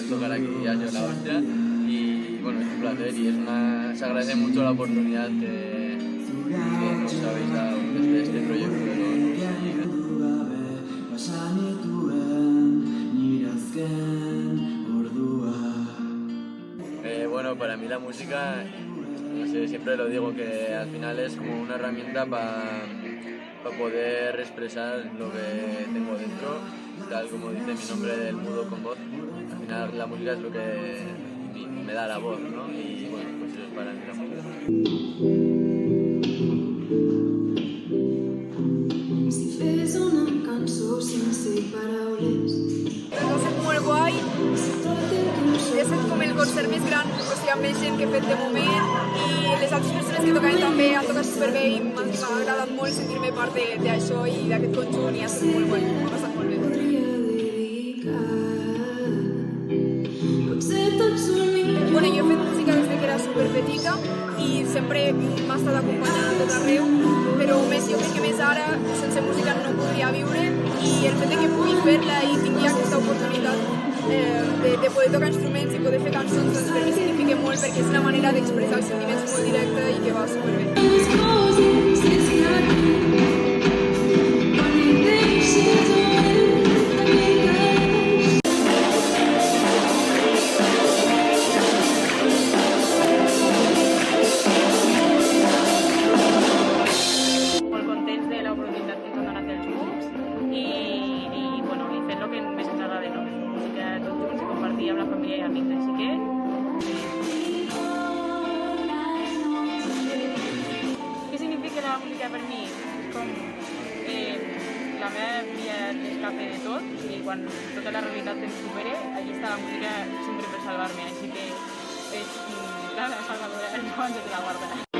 poder tocar aquí ha sido la hostia y bueno, es un placer y se agradece mucho la oportunidad que nos habéis dado desde este proyecto de los bueno, para mí la música, no sé, siempre lo digo, que al final es como una herramienta para poder expresar lo que tengo dentro, tal como dice mi nombre del mudo con voz. Al final la música es lo que me da la voz, ¿no? Y bueno, pues eso es para mí la música. Si fes una cançó sense paraules. Ha estat molt guai, he estat com el concert més gran, o sigui, amb més gent que he fet de moment i les altres persones que tocaven també han tocat superbé i m'ha agradat molt sentir-me part d'això i d'aquest conjunt i ha estat molt guai, m'ha passat molt bé. Bueno, jo he fet música des que era superpetita i sempre m'ha estat acompanyant a tot arreu, però jo crec que més ara, sense música no podria viure i el fet que pugui fer-la i tingui aquesta oportunitat de poder tocar instruments i poder fer cançons, doncs per mi significa molt perquè és una manera d'expressar els sentiments molt directa i que va superbé. Molt contents de l'oportunitat que ens han donat els grups i bueno, i fent el que més ens agrada, no? Música tots junts i compartir amb la família i amics, així que... Què significa la música per mi? Com la meva via d'escape de tot i quan tota la realitat em supera, allí està la música sempre per salvar-me, així que és la meva salvadora, no ens la guarda.